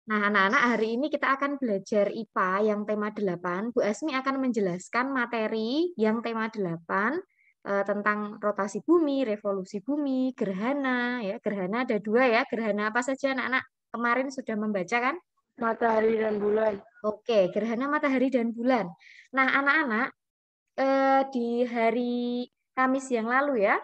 Nah, anak-anak, hari ini kita akan belajar IPA yang tema 8. Bu Asmi akan menjelaskan materi yang tema 8 tentang rotasi bumi, revolusi bumi, gerhana. Ya, gerhana ada 2 ya. Gerhana apa saja anak-anak? Kemarin sudah membaca kan? Matahari dan bulan. Oke, gerhana matahari dan bulan. Nah, anak-anak, di hari Kamis yang lalu ya,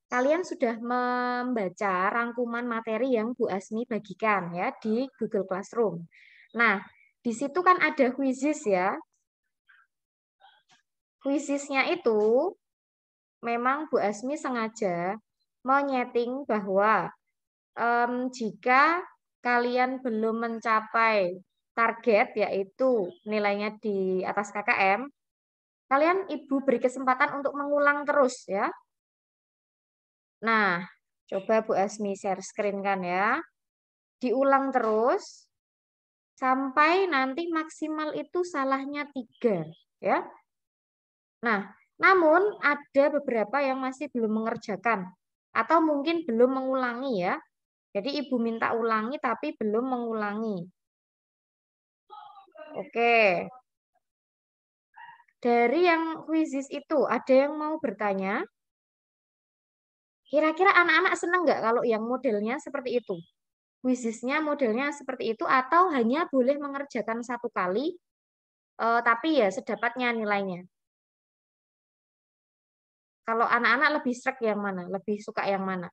kalian sudah membaca rangkuman materi yang Bu Asmi bagikan ya di Google Classroom. Nah, di situ kan ada quizzes ya. Quizesnya itu memang Bu Asmi sengaja menyeting bahwa jika kalian belum mencapai target yaitu nilainya di atas KKM, kalian Ibu beri kesempatan untuk mengulang terus ya. Nah, coba Bu Asmi share screen kan ya. Diulang terus sampai nanti maksimal itu salahnya 3 ya. Nah, namun ada beberapa yang masih belum mengerjakan atau mungkin belum mengulangi ya. Jadi Ibu minta ulangi tapi belum mengulangi. Oke. Dari yang quizzes itu ada yang mau bertanya? Kira-kira anak-anak senang nggak kalau yang modelnya seperti itu? Quizesnya modelnya seperti itu atau hanya boleh mengerjakan 1 kali tapi ya sedapatnya nilainya. Kalau anak-anak lebih sreg yang mana? Lebih suka yang mana?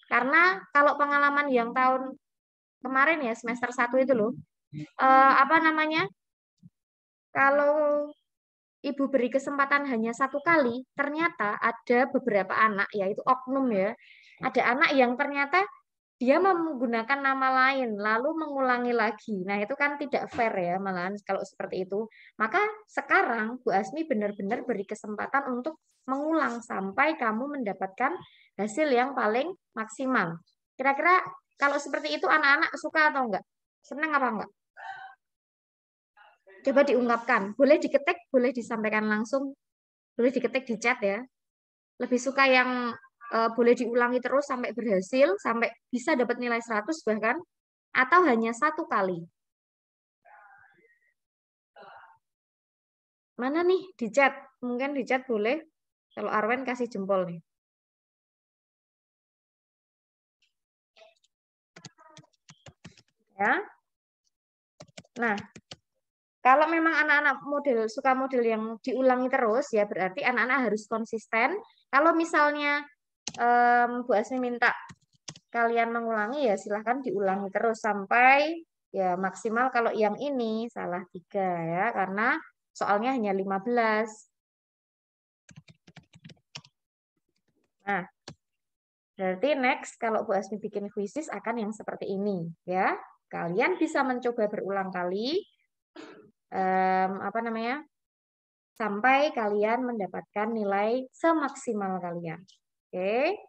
Karena kalau pengalaman yang tahun kemarin ya semester 1 itu loh, apa namanya? Kalau Ibu beri kesempatan hanya 1 kali, ternyata ada beberapa anak, yaitu oknum ya, ada anak yang ternyata dia menggunakan nama lain, lalu mengulangi lagi. Nah, itu kan tidak fair ya, malahan kalau seperti itu. Maka sekarang Bu Asmi benar-benar beri kesempatan untuk mengulang sampai kamu mendapatkan hasil yang paling maksimal. Kira-kira kalau seperti itu anak-anak suka atau enggak? Senang apa enggak? Coba diungkapkan. Boleh diketik, boleh disampaikan langsung, boleh diketik di chat ya. Lebih suka yang boleh diulangi terus sampai berhasil, sampai bisa dapat nilai 100 bahkan, atau hanya 1 kali? Mana nih di chat? Mungkin di chat boleh. Kalau Arwen kasih jempol nih. Ya. Nah, kalau memang anak-anak suka model yang diulangi terus, ya berarti anak-anak harus konsisten. Kalau misalnya Bu Asmi minta kalian mengulangi, ya silahkan diulangi terus sampai ya maksimal. Kalau yang ini salah 3 ya, karena soalnya hanya 15. Nah, berarti next kalau Bu Asmi bikin quizzes akan yang seperti ini ya. Kalian bisa mencoba berulang kali apa namanya? Sampai kalian mendapatkan nilai semaksimal kalian. Oke.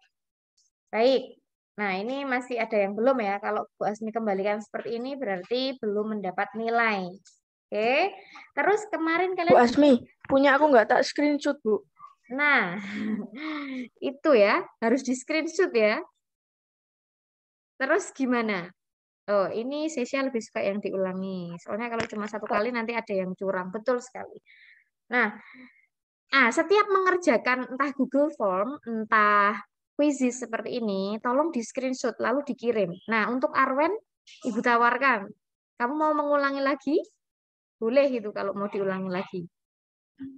Baik. Nah, ini masih ada yang belum ya. Kalau Bu Asmi kembalikan seperti ini berarti belum mendapat nilai. Oke. Terus kemarin Bu kalian Asmi, punya aku nggak tak screenshot, Bu. Nah, itu ya, harus di screenshot ya. Terus gimana? Oh, ini Sesya lebih suka yang diulangi. Soalnya kalau cuma 1 kali nanti ada yang curang. Betul sekali. Nah, setiap mengerjakan entah Google Form, entah quizzes seperti ini, tolong di screenshot lalu dikirim. Nah, untuk Arwen, Ibu tawarkan. Kamu mau mengulangi lagi? Boleh itu kalau mau diulangi lagi.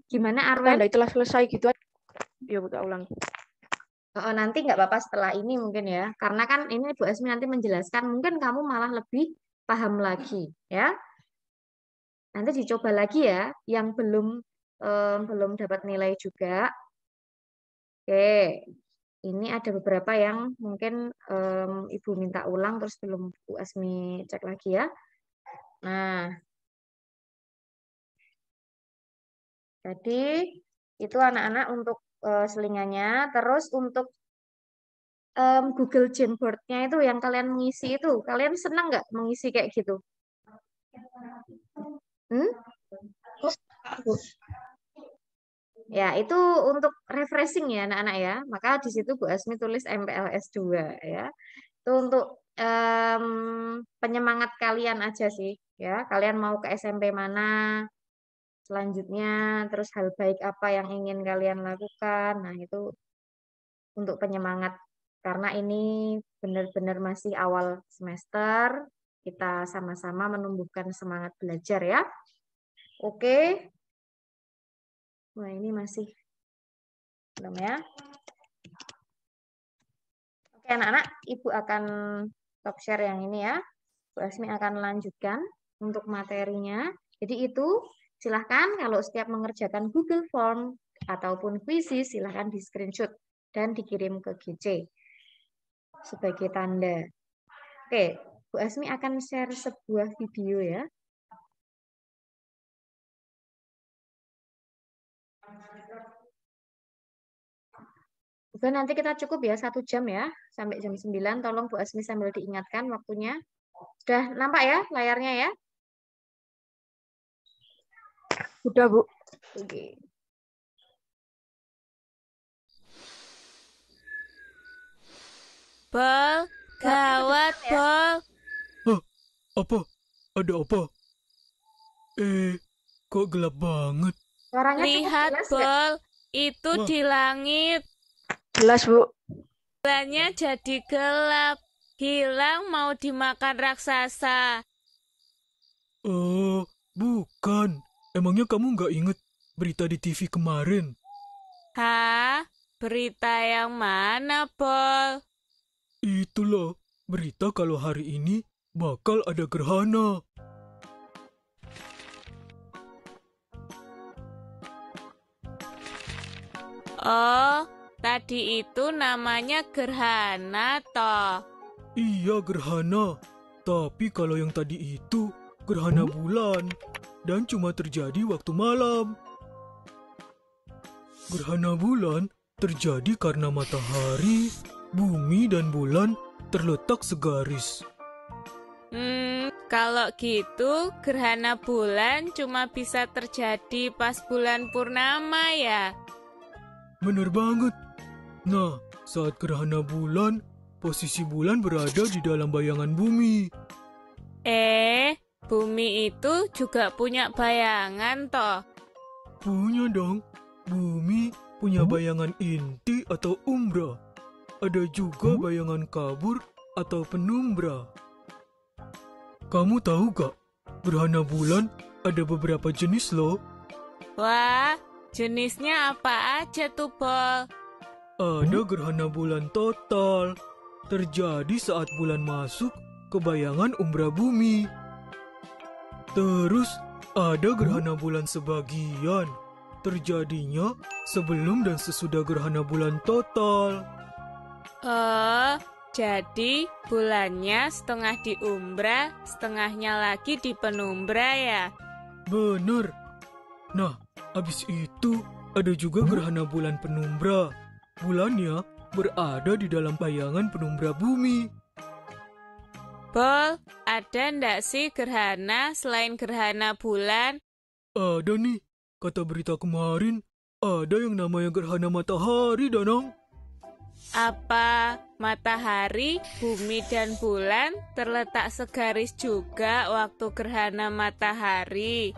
Gimana Arwen? Tanda itulah selesai gitu. Ya, Bu, tak ulang. Nanti nggak apa-apa setelah ini mungkin ya. Karena kan ini Bu Asmi nanti menjelaskan, mungkin kamu malah lebih paham lagi ya. Nanti dicoba lagi ya, yang belum dapat nilai juga. Oke, ini ada beberapa yang mungkin Ibu minta ulang terus belum Bu Asmi cek lagi ya. Nah, jadi itu anak-anak untuk selingannya. Terus untuk Google Jamboard-nya itu yang kalian mengisi itu, kalian senang nggak mengisi kayak gitu? Hmm? Ya, itu untuk refreshing ya anak-anak ya. Maka di situ Bu Asmi tulis MPLS 2 ya. Itu untuk penyemangat kalian aja sih, ya. Kalian mau ke SMP mana selanjutnya, terus hal baik apa yang ingin kalian lakukan. Nah, itu untuk penyemangat. Karena ini benar-benar masih awal semester, kita sama-sama menumbuhkan semangat belajar ya. Oke. Nah, ini masih belum ya. Oke, anak-anak, Ibu akan stop share yang ini ya. Bu Asmi akan lanjutkan untuk materinya. Jadi itu silahkan kalau setiap mengerjakan Google Form ataupun kuisis silahkan di screenshot dan dikirim ke GC sebagai tanda. Oke, Bu Asmi akan share sebuah video ya. Oke, nanti kita cukup ya 1 jam ya, sampai jam 9. Tolong Bu Asmi sambil diingatkan waktunya. Sudah nampak ya layarnya ya? Udah, Bu. Oke. Bol, gawat, Bol. Hah, apa? Ada apa? Kok gelap banget? Suaranya cukup Lihat, jelas nggak? Bol. Itu Wah. di langit. Jelas, Bu. Bulannya jadi gelap. Hilang mau dimakan raksasa. Oh, bukan. Emangnya kamu nggak inget berita di TV kemarin? Hah? Berita yang mana, Bol? Itulah, berita kalau hari ini bakal ada gerhana. Oh, tadi itu namanya gerhana, toh. Iya, gerhana. Tapi kalau yang tadi itu gerhana bulan dan cuma terjadi waktu malam. Gerhana bulan terjadi karena matahari, bumi, dan bulan terletak segaris. Kalau gitu, gerhana bulan cuma bisa terjadi pas bulan purnama ya? Bener banget. Nah, saat gerhana bulan, posisi bulan berada di dalam bayangan bumi. Bumi itu juga punya bayangan toh? Punya dong. Bumi punya bayangan inti atau umbra. Ada juga bayangan kabur atau penumbra. Kamu tahu gak? Gerhana bulan ada beberapa jenis loh. Wah, jenisnya apa aja tuh, Bol? Ada gerhana bulan total. Terjadi saat bulan masuk ke bayangan umbra bumi. Terus ada gerhana bulan sebagian. Terjadinya sebelum dan sesudah gerhana bulan total. Oh, jadi bulannya setengah di umbra, setengahnya lagi di penumbra ya? Bener. Nah, abis itu ada juga gerhana bulan penumbra. Bulannya berada di dalam bayangan penumbra bumi. Bol, ada ndak sih gerhana selain gerhana bulan? Ada nih, kata berita kemarin, ada yang namanya gerhana matahari, Danang. Apa matahari, bumi, dan bulan terletak segaris juga waktu gerhana matahari?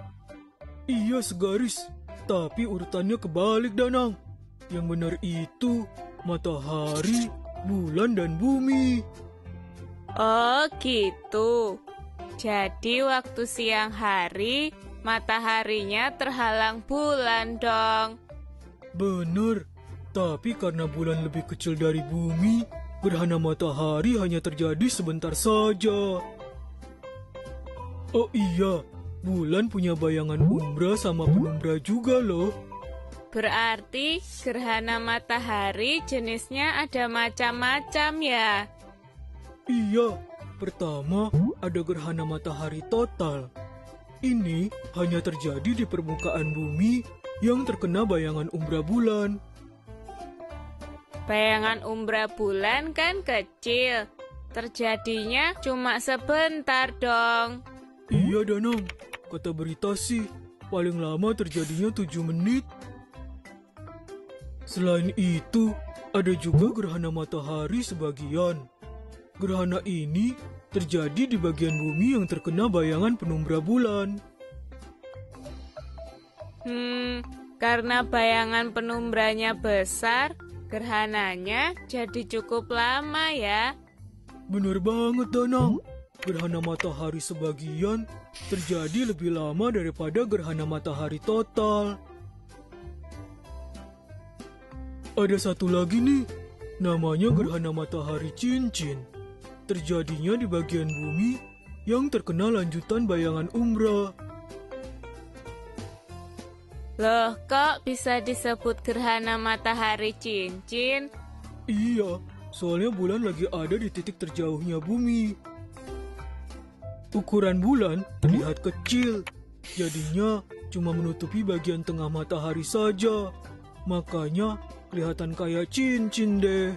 Iya, segaris. Tapi urutannya kebalik, Danang. Yang benar itu matahari, bulan, dan bumi. Oh gitu. Jadi waktu siang hari, mataharinya terhalang bulan dong. Bener. Tapi karena bulan lebih kecil dari bumi, gerhana matahari hanya terjadi sebentar saja. Oh iya, bulan punya bayangan umbra sama penumbra juga loh. Berarti gerhana matahari jenisnya ada macam-macam ya? Iya, pertama ada gerhana matahari total. Ini hanya terjadi di permukaan bumi yang terkena bayangan umbra bulan. Bayangan umbra bulan kan kecil. Terjadinya cuma sebentar dong. Iya, Danang. Kata berita sih, paling lama terjadinya 7 menit. Selain itu, ada juga gerhana matahari sebagian. Gerhana ini terjadi di bagian bumi yang terkena bayangan penumbra bulan. Karena bayangan penumbranya besar, gerhananya jadi cukup lama ya. Bener banget, Danang. Gerhana matahari sebagian terjadi lebih lama daripada gerhana matahari total. Ada satu lagi nih, namanya gerhana matahari cincin. Terjadinya di bagian bumi yang terkena lanjutan bayangan umbra. Loh, kok bisa disebut gerhana matahari cincin? Iya, soalnya bulan lagi ada di titik terjauhnya bumi. Ukuran bulan terlihat kecil, jadinya cuma menutupi bagian tengah matahari saja. Makanya kelihatan kayak cincin deh.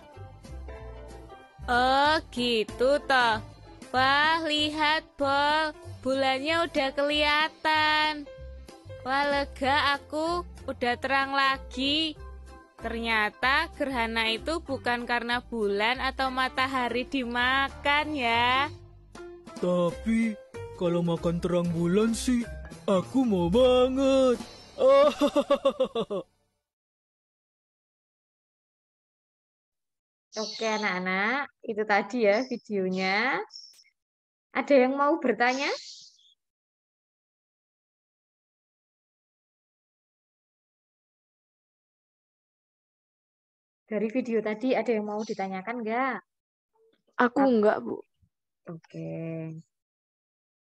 Oh, gitu toh. Wah, lihat, Bol. Bulannya udah kelihatan. Wah, lega aku. Udah terang lagi. Ternyata gerhana itu bukan karena bulan atau matahari dimakan ya. Tapi kalau makan terang bulan sih, aku mau banget. Oke anak-anak, itu tadi ya videonya. Ada yang mau bertanya? Dari video tadi ada yang mau ditanyakan nggak? Aku enggak, Bu. Oke.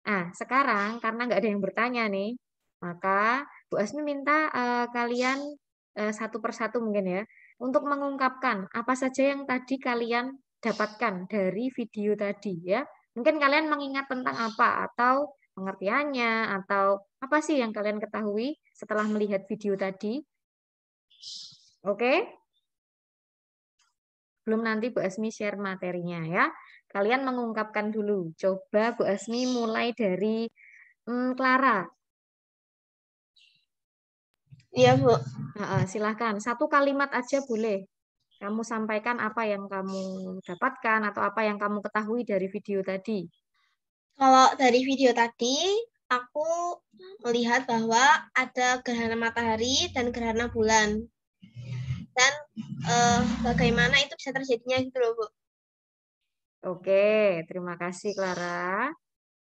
Nah, sekarang karena nggak ada yang bertanya nih, maka Bu Asmi minta kalian satu persatu mungkin ya, untuk mengungkapkan apa saja yang tadi kalian dapatkan dari video tadi ya. Mungkin kalian mengingat tentang apa, atau pengertiannya, atau apa sih yang kalian ketahui setelah melihat video tadi. Oke? Belum nanti Bu Asmi share materinya ya. Kalian mengungkapkan dulu. Coba Bu Asmi mulai dari Clara. Iya, Bu. Silahkan. Satu kalimat aja boleh. Kamu sampaikan apa yang kamu dapatkan atau apa yang kamu ketahui dari video tadi. Kalau dari video tadi, aku melihat bahwa ada gerhana matahari dan gerhana bulan. Dan bagaimana itu bisa terjadinya gitu loh, Bu. Oke, terima kasih Clara.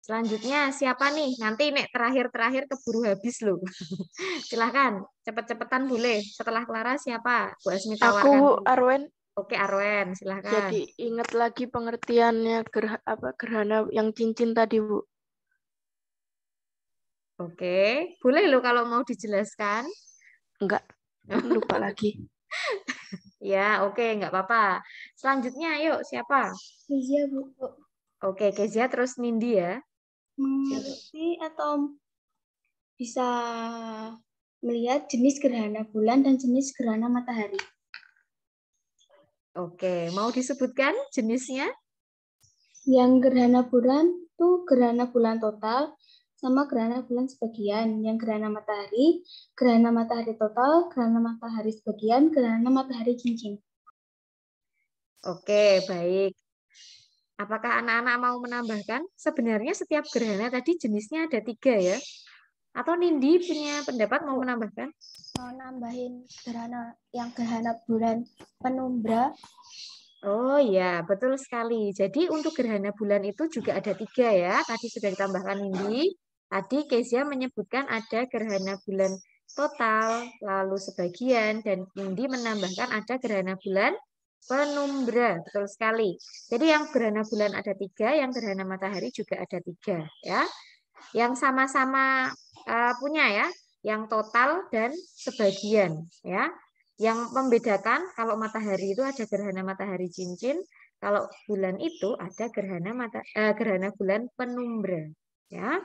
Selanjutnya siapa nih? Nanti nek terakhir-terakhir keburu habis loh. Silahkan, cepet-cepetan boleh. Setelah Clara siapa? Bu Asmi Aku, tawarkan. Bu, Arwen. Oke, Arwen, silahkan. Jadi ingat lagi pengertiannya gerhana yang cincin tadi, Bu. Oke, boleh loh kalau mau dijelaskan. Enggak, lupa lagi. Ya, oke, nggak apa-apa. Selanjutnya, yuk, siapa? Kezia, Bu. Oke, Kezia terus Nindi ya. Mengerti atau bisa melihat jenis gerhana bulan dan jenis gerhana matahari. Oke, mau disebutkan jenisnya? Yang gerhana bulan itu gerhana bulan total sama gerhana bulan sebagian. Yang gerhana matahari total, gerhana matahari sebagian, gerhana matahari cincin. Oke, baik. Apakah anak-anak mau menambahkan? Sebenarnya setiap gerhana tadi jenisnya ada 3 ya. Atau Nindi punya pendapat mau menambahkan? Mau nambahin gerhana bulan penumbra. Oh ya, betul sekali. Jadi untuk gerhana bulan itu juga ada 3 ya. Tadi sudah ditambahkan Nindi. Tadi Kezia menyebutkan ada gerhana bulan total, lalu sebagian, dan Nindi menambahkan ada gerhana bulan penumbra. Betul sekali. Jadi yang gerhana bulan ada 3, yang gerhana matahari juga ada 3 ya. Yang sama-sama punya ya, yang total dan sebagian ya. Yang membedakan kalau matahari itu ada gerhana matahari cincin, kalau bulan itu ada gerhana bulan penumbra ya.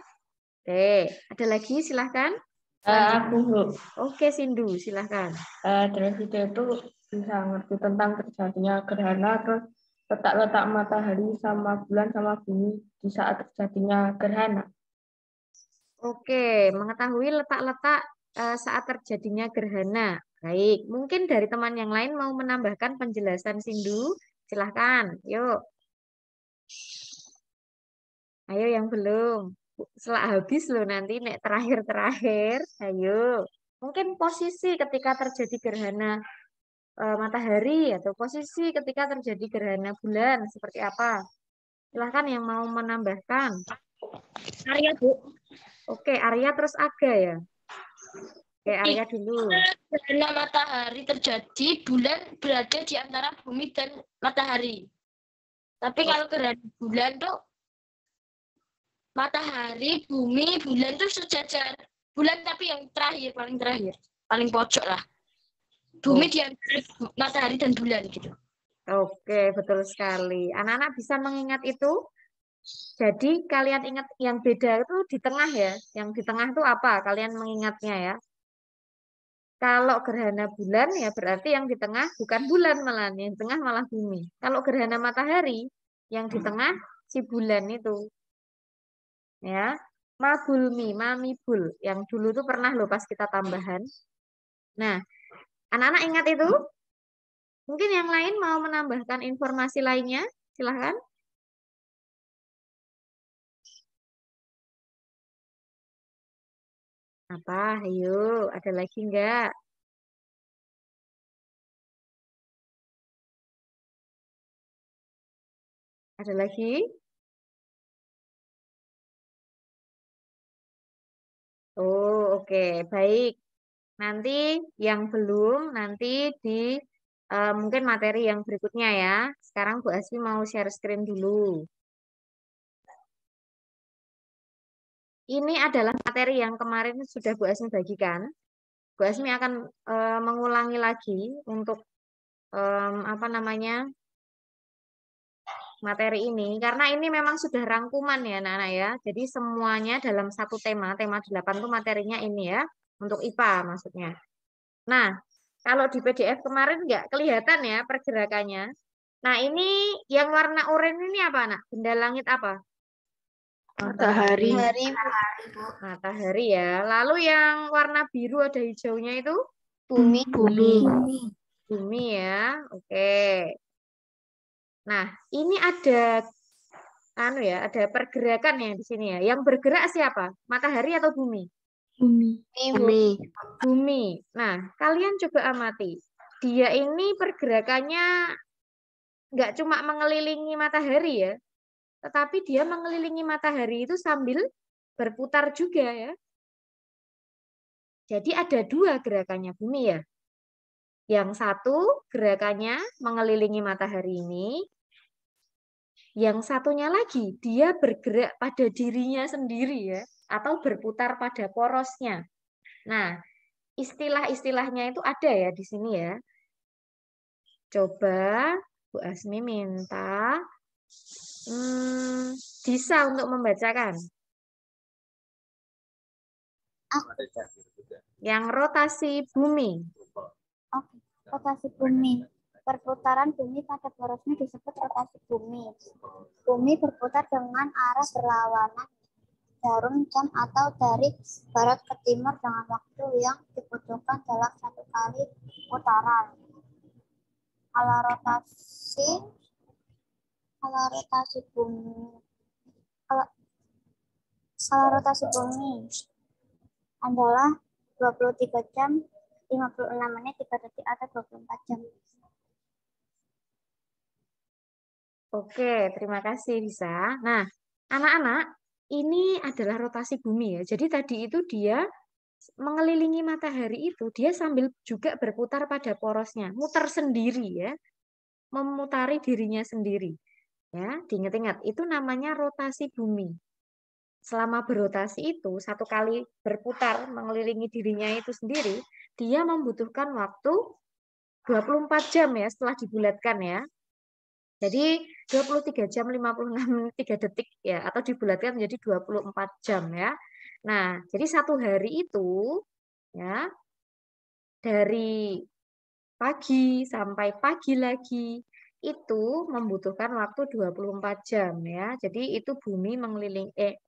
Oke, ada lagi silahkan. Aku, Bu. Oke, Sindu silahkan. Dari video itu bisa ngerti tentang terjadinya gerhana, terus letak-letak matahari sama bulan sama bumi di saat terjadinya gerhana. Oke, mengetahui letak-letak saat terjadinya gerhana. Baik, mungkin dari teman yang lain mau menambahkan penjelasan Sindu. Silahkan, yuk. Ayo yang belum. Setelah habis loh nanti nek terakhir-terakhir. Ayo. Mungkin posisi ketika terjadi gerhana matahari atau posisi ketika terjadi gerhana bulan seperti apa? Silahkan yang mau menambahkan. Arya, Bu. Oke, Arya terus Aga ya. Oke, Arya dulu. Gerhana matahari terjadi, bulan berada di antara bumi dan matahari. Tapi kalau gerhana bulan tuh matahari, bumi, bulan tuh sejajar. Bulan tapi yang terakhir, paling pojok lah. Bumi di antara matahari dan bulan gitu. Oke, betul sekali. Anak-anak bisa mengingat itu? Jadi kalian ingat yang beda itu di tengah ya. Yang di tengah itu apa? Kalian mengingatnya ya. Kalau gerhana bulan ya berarti yang di tengah bukan bulan malah, yang di tengah malah bumi. Kalau gerhana matahari, yang di tengah si bulan itu. Ya, mabulmi, mamibul. Yang dulu tuh pernah loh pas kita tambahan. Nah, anak-anak ingat itu? Mungkin yang lain mau menambahkan informasi lainnya? Silahkan. Apa? Ayo, ada lagi enggak? Ada lagi? Oh, oke. Baik. Nanti yang belum, nanti di mungkin materi yang berikutnya ya. Sekarang Bu Asmi mau share screen dulu. Ini adalah materi yang kemarin sudah Bu Asmi bagikan. Bu Asmi akan mengulangi lagi untuk apa namanya materi ini karena ini memang sudah rangkuman ya anak-anak ya. Jadi semuanya dalam satu tema 8 itu materinya ini ya untuk IPA maksudnya. Nah, kalau di PDF kemarin nggak kelihatan ya pergerakannya. Nah, ini yang warna oranye ini apa anak? Benda langit apa? Matahari. Matahari ya. Lalu yang warna biru ada hijaunya itu? Bumi. Bumi ya. Oke. Nah, ini ada ada pergerakan ya di sini ya. Yang bergerak siapa? Matahari atau bumi? Bumi. Nah, kalian coba amati. Dia ini pergerakannya nggak cuma mengelilingi matahari ya, tetapi dia mengelilingi matahari itu sambil berputar juga ya. Jadi ada dua gerakannya bumi ya. Yang satu gerakannya mengelilingi matahari ini, yang satunya lagi dia bergerak pada dirinya sendiri ya, atau berputar pada porosnya. Nah, istilah-istilahnya itu ada ya di sini ya. Coba Bu Asmi minta Disa untuk membacakan. Yang rotasi bumi. Oke, rotasi bumi. Perputaran bumi pada porosnya disebut rotasi bumi. Bumi berputar dengan arah berlawanan jarum jam atau dari barat ke timur dengan waktu yang dibutuhkan dalam satu kali putaran. Skala rotasi bumi adalah 23 jam, 56 menit, 3 detik atau 24 jam. Oke, terima kasih Disa. Nah, anak-anak, ini adalah rotasi bumi ya. Jadi tadi itu dia mengelilingi matahari itu, dia sambil juga berputar pada porosnya, muter sendiri ya, memutari dirinya sendiri. Ya, diingat-ingat, itu namanya rotasi bumi. Selama berotasi itu, satu kali berputar mengelilingi dirinya itu sendiri, dia membutuhkan waktu 24 jam ya setelah dibulatkan ya. Jadi 23 jam 56 menit 3 detik ya, atau dibulatkan menjadi 24 jam ya. Nah, jadi satu hari itu ya dari pagi sampai pagi lagi itu membutuhkan waktu 24 jam ya. Jadi itu bumi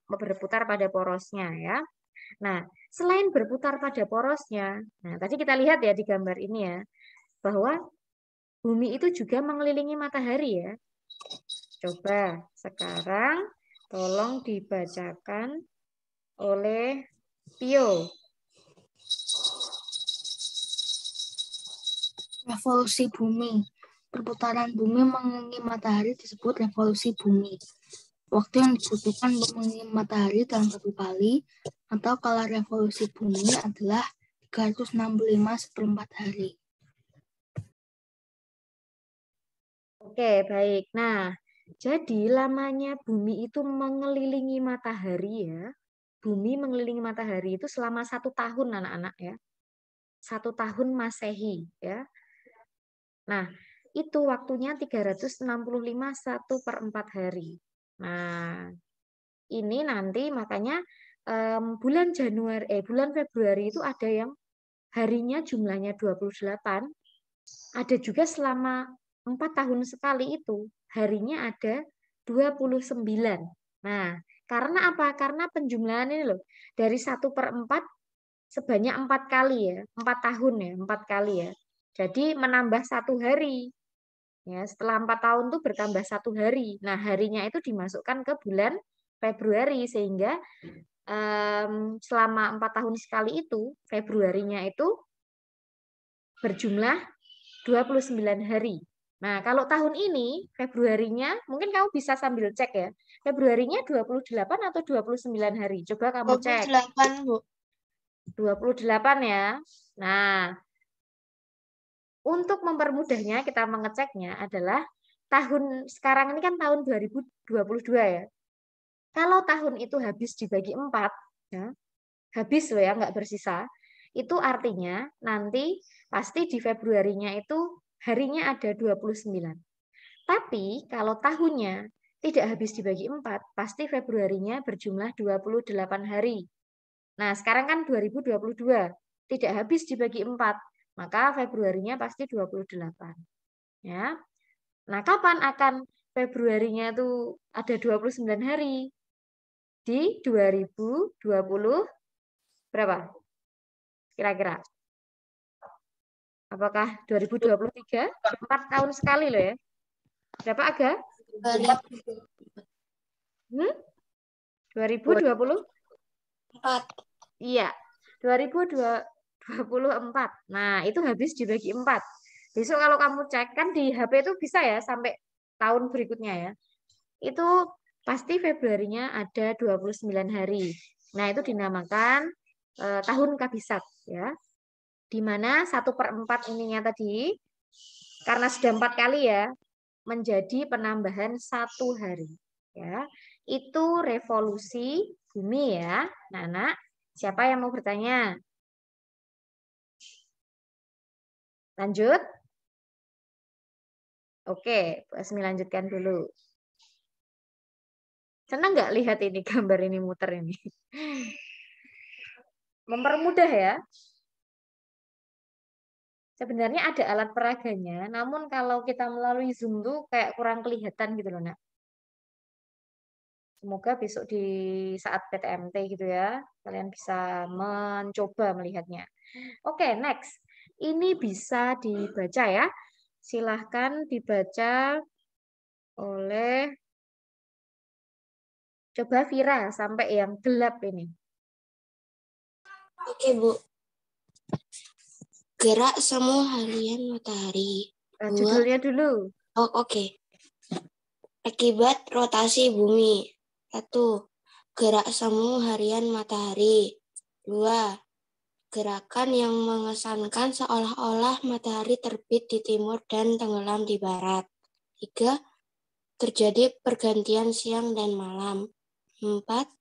berputar pada porosnya ya. Nah, selain berputar pada porosnya, nah tadi kita lihat ya di gambar ini ya, bahwa bumi itu juga mengelilingi matahari ya. Coba sekarang tolong dibacakan oleh Pio. Revolusi bumi. Perputaran bumi mengelilingi matahari disebut revolusi bumi. Waktu yang dibutuhkan untuk mengelilingi matahari dalam satu kali atau kala revolusi bumi adalah 365 hari. Oke, baik. Nah, jadi lamanya bumi itu mengelilingi matahari ya. Bumi mengelilingi matahari itu selama 1 tahun anak-anak ya. 1 tahun Masehi ya. Nah, itu waktunya 365 1/4 hari. Nah, ini nanti makanya bulan Februari itu ada yang harinya jumlahnya 28, ada juga selama 4 tahun sekali itu harinya ada 29. Nah, karena apa? Karena penjumlahan ini loh, dari 1/4 sebanyak 4 kali ya, 4 tahun ya, 4 kali ya. Jadi menambah 1 hari. Ya, setelah 4 tahun tuh bertambah 1 hari. Nah, harinya itu dimasukkan ke bulan Februari sehingga selama 4 tahun sekali itu Februarinya itu berjumlah 29 hari. Nah, kalau tahun ini Februarinya mungkin kamu bisa sambil cek ya. Februarinya 28 atau 29 hari. Coba kamu cek. 28, Bu. 28 ya. Nah, untuk mempermudahnya kita mengeceknya adalah tahun sekarang ini kan tahun 2022 ya. Kalau tahun itu habis dibagi 4, ya, habis loh ya, nggak bersisa, itu artinya nanti pasti di Februarinya itu harinya ada 29. Tapi kalau tahunnya tidak habis dibagi 4, pasti Februarinya berjumlah 28 hari. Nah, sekarang kan 2022, tidak habis dibagi 4, maka Februarinya pasti 28. Ya. Nah, kapan akan Februarinya itu ada 29 hari? Di 2020 berapa? Kira-kira. Apakah 2023? 4 tahun sekali loh ya. Berapa Aga? 2024. Iya, 2024. Nah, itu habis dibagi 4. Besok kalau kamu cek, kan di HP itu bisa ya sampai tahun berikutnya ya. Itu pasti Februarinya ada 29 hari. Nah, itu dinamakan tahun kabisat ya. Di mana 1/4 ininya tadi, karena sudah 4 kali ya, menjadi penambahan 1 hari. Ya, itu revolusi bumi ya. Nah, siapa yang mau bertanya? Lanjut? Oke, Bu Asmi lanjutkan dulu. Senang nggak lihat ini gambar ini muter ini? Mempermudah ya. Sebenarnya ada alat peraganya, namun kalau kita melalui Zoom tuh kayak kurang kelihatan gitu loh, Nak. Semoga besok di saat PTMT gitu ya, kalian bisa mencoba melihatnya. Oke, next. Ini bisa dibaca ya. Silahkan dibaca oleh, coba Vira sampai yang gelap ini. Oke, Bu. Gerak semu harian matahari. Judulnya dulu. Oh, oke. Akibat rotasi bumi. 1. Gerak semu harian matahari. 2. Gerakan yang mengesankan seolah-olah matahari terbit di timur dan tenggelam di barat. 3. Terjadi pergantian siang dan malam. 4.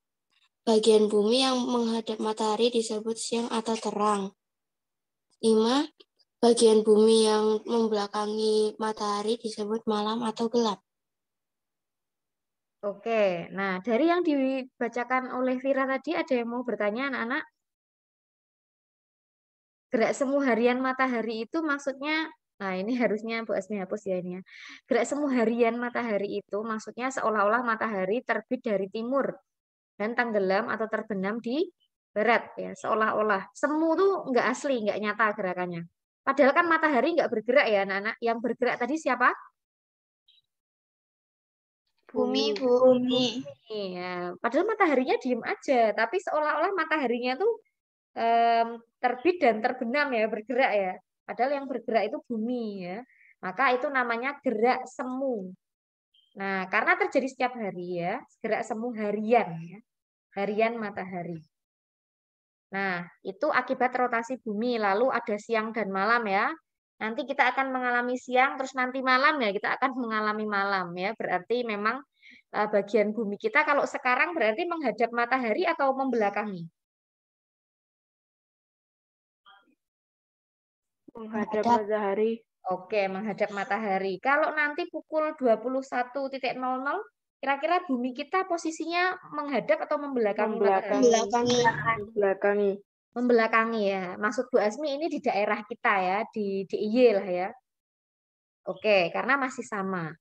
Bagian bumi yang menghadap matahari disebut siang atau terang. 5. Bagian bumi yang membelakangi matahari disebut malam atau gelap. Oke, nah dari yang dibacakan oleh Vira tadi ada yang mau bertanya anak-anak? Gerak semu harian matahari itu maksudnya, nah ini harusnya Bu Asmi hapus ya ini ya. Gerak semu harian matahari itu maksudnya seolah-olah matahari terbit dari timur dan tenggelam atau terbenam di barat ya, seolah-olah. Semu tuh nggak asli, nggak nyata gerakannya. Padahal kan matahari nggak bergerak ya anak-anak. Yang bergerak tadi siapa? Bumi. Ya. Padahal mataharinya diem aja, tapi seolah-olah mataharinya tuh terbit dan terbenam ya, bergerak ya. Padahal yang bergerak itu bumi ya. Maka itu namanya gerak semu. Nah, karena terjadi setiap hari ya, gerak semu harian ya. Harian matahari. Nah, itu akibat rotasi bumi. Lalu ada siang dan malam ya. Nanti kita akan mengalami siang, terus nanti malam ya kita akan mengalami malam ya. Berarti memang bagian bumi kita kalau sekarang berarti menghadap matahari atau membelakangi? Menghadap matahari. Oke, menghadap matahari. Kalau nanti pukul 21.00, kira-kira bumi kita posisinya menghadap atau membelakangi matahari? Membelakangi. Membelakangi ya. Maksud Bu Asmi ini di daerah kita ya, di DIY lah ya. Oke, karena masih sama.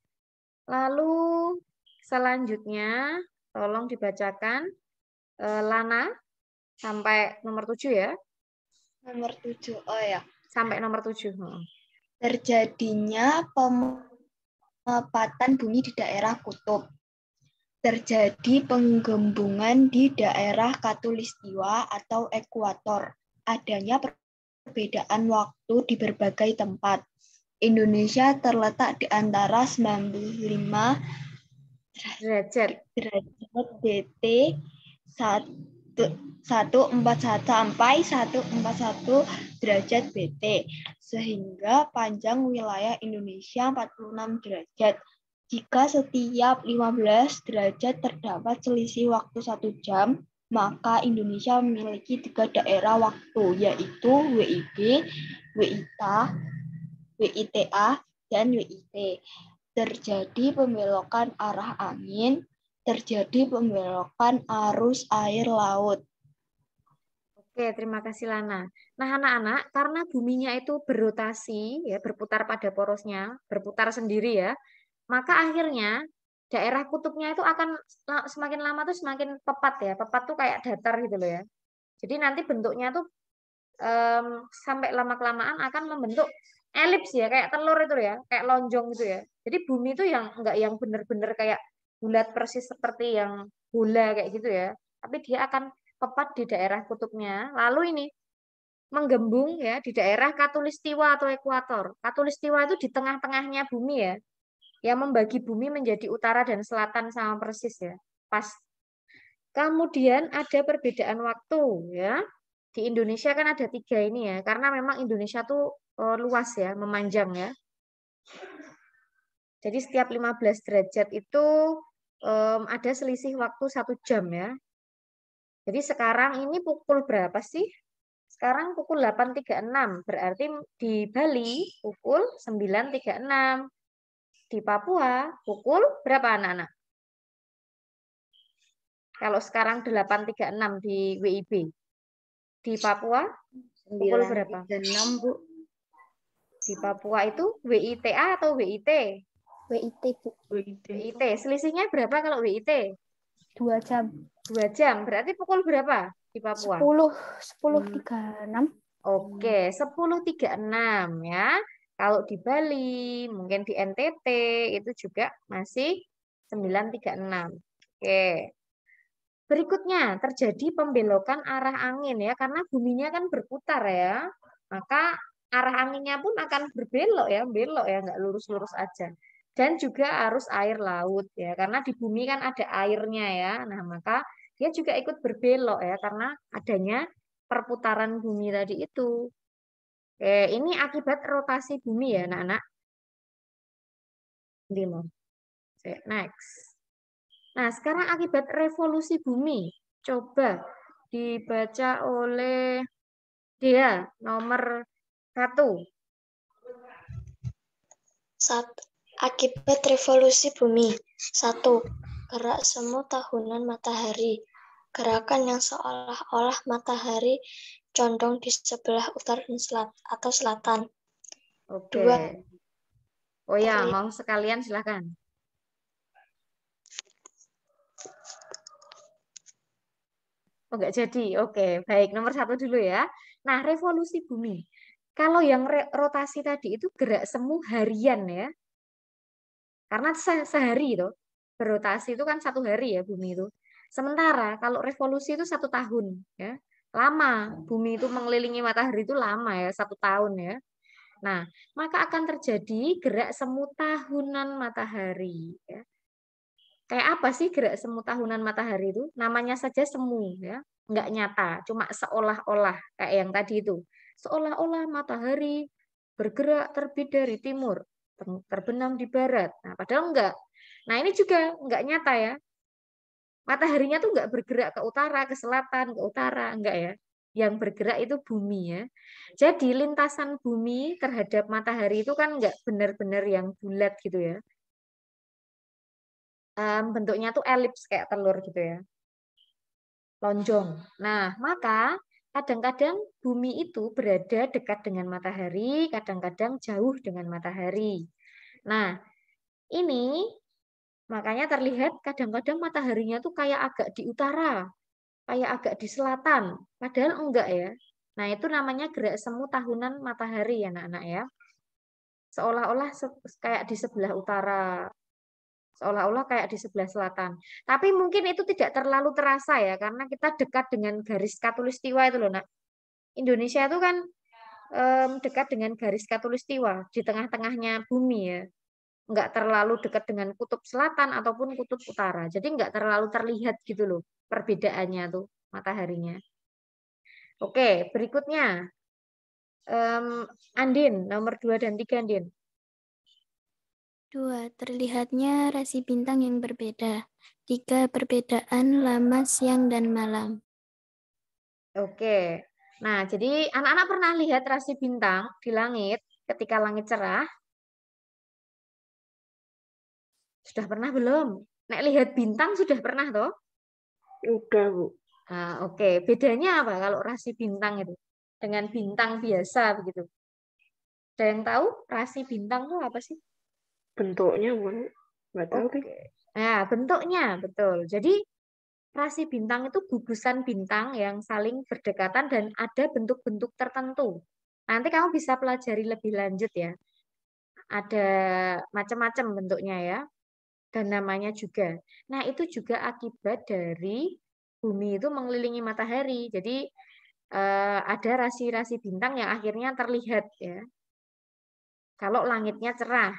Lalu selanjutnya tolong dibacakan Lana sampai nomor 7 ya. Nomor 7. Oh ya. Sampai nomor 7. Terjadinya pemepatan bumi di daerah kutub. Terjadi penggembungan di daerah khatulistiwa atau ekuator. Adanya perbedaan waktu di berbagai tempat. Indonesia terletak di antara 95 derajat BT 141 sampai 141 derajat BT, sehingga panjang wilayah Indonesia 46 derajat. Jika setiap 15 derajat terdapat selisih waktu 1 jam, maka Indonesia memiliki 3 daerah waktu, yaitu WIB, WITA, dan WIT. Terjadi pembelokan arah angin, terjadi pembelokan arus air laut. Oke, terima kasih Lana. Nah, anak-anak, karena buminya itu berotasi, ya, berputar pada porosnya, berputar sendiri ya, maka akhirnya daerah kutubnya itu akan semakin lama tuh semakin pepat ya. Pepat tuh kayak datar gitu loh ya. Jadi nanti bentuknya tuh sampai lama-kelamaan akan membentuk elips ya, kayak telur itu ya, kayak lonjong gitu ya. Jadi bumi itu yang enggak yang benar-benar kayak bulat persis seperti yang bola kayak gitu ya. Tapi dia akan pepat di daerah kutubnya. Lalu ini menggembung ya di daerah khatulistiwa atau ekuator. Khatulistiwa itu di tengah-tengahnya bumi ya. Yang membagi bumi menjadi utara dan selatan sama persis ya. Pas. Kemudian ada perbedaan waktu ya. Di Indonesia kan ada 3 ini ya, karena memang Indonesia tuh luas ya, memanjang ya. Jadi setiap 15 derajat itu ada selisih waktu 1 jam ya. Jadi sekarang ini pukul berapa sih? Sekarang pukul 8.36, berarti di Bali pukul 9.36. Di Papua pukul berapa anak-anak? Kalau sekarang 8.36 di WIB. Di Papua pukul berapa? 9.36, Bu. Di Papua itu WITA atau WIT? WIT, Bu. WIT. Selisihnya berapa kalau WIT? 2 jam. 2 jam. Berarti pukul berapa di Papua? 10.36. Oke, 10.36 ya. Kalau di Bali, mungkin di NTT itu juga masih 9.36. Oke. Berikutnya terjadi pembelokan arah angin ya, karena buminya kan berputar ya. Maka arah anginnya pun akan belok ya, nggak lurus-lurus aja. Dan juga arus air laut ya, karena di bumi kan ada airnya ya. Nah, maka dia juga ikut berbelok ya karena adanya perputaran bumi tadi itu. Oke, ini akibat rotasi bumi ya, anak-anak. Next. Nah, sekarang akibat revolusi bumi. Coba dibaca oleh Dea, nomor 1. Akibat revolusi bumi. 1. Gerak semu tahunan matahari. Gerakan yang seolah-olah matahari condong di sebelah utara atau selatan. Oke. 2. Oh ya, mau sekalian silakan. Oh, enggak jadi. Oke, baik. Nomor 1 dulu ya. Nah, revolusi bumi. Kalau yang rotasi tadi itu gerak semu harian ya. Karena sehari itu. berotasi itu kan 1 hari ya bumi itu. Sementara kalau revolusi itu 1 tahun ya. Lama. Bumi itu mengelilingi matahari itu lama ya, 1 tahun ya. Nah, maka akan terjadi gerak semu tahunan matahari ya. Kayak apa sih gerak semu tahunan matahari itu? Namanya saja semu ya, nggak nyata, cuma seolah-olah kayak yang tadi itu. Seolah-olah matahari bergerak terbit dari timur, terbenam di barat. Nah, padahal enggak. Nah, ini juga nggak nyata ya. Mataharinya tuh nggak bergerak ke utara, ke selatan, ke utara, enggak ya. Yang bergerak itu bumi ya. Jadi lintasan bumi terhadap matahari itu kan nggak benar-benar yang bulat gitu ya. Bentuknya tuh elips kayak telur gitu ya. Lonjong. Nah, maka kadang-kadang bumi itu berada dekat dengan matahari, kadang-kadang jauh dengan matahari. Nah, ini makanya terlihat kadang-kadang mataharinya tuh kayak agak di utara, kayak agak di selatan, padahal enggak ya. Nah, itu namanya gerak semu tahunan matahari ya, anak-anak ya. Seolah-olah kayak di sebelah utara, seolah-olah kayak di sebelah selatan. Tapi mungkin itu tidak terlalu terasa ya, karena kita dekat dengan garis khatulistiwa itu loh, Nak. Indonesia itu kan dekat dengan garis khatulistiwa di tengah-tengahnya bumi ya. Nggak terlalu dekat dengan kutub selatan ataupun kutub utara. Jadi nggak terlalu terlihat gitu loh perbedaannya tuh mataharinya. Oke, berikutnya. Andin, nomor 2 dan 3, Andin. 2. Terlihatnya rasi bintang yang berbeda. 3. Perbedaan lama siang dan malam. Oke. Nah, jadi anak-anak pernah lihat rasi bintang di langit ketika langit cerah? Sudah pernah belum? Nek lihat bintang sudah pernah toh? Udah, Bu. Nah, oke. Bedanya apa kalau rasi bintang itu dengan bintang biasa begitu? Ada yang tahu rasi bintang itu apa sih? Bentuknya, Bu. Nggak tahu deh. Oke. Nah, bentuknya betul. Jadi rasi bintang itu gugusan bintang yang saling berdekatan dan ada bentuk-bentuk tertentu. Nanti kamu bisa pelajari lebih lanjut ya. Ada macam-macam bentuknya ya. Dan namanya juga. Nah, itu juga akibat dari bumi itu mengelilingi matahari. Jadi ada rasi-rasi bintang yang akhirnya terlihat ya. Kalau langitnya cerah.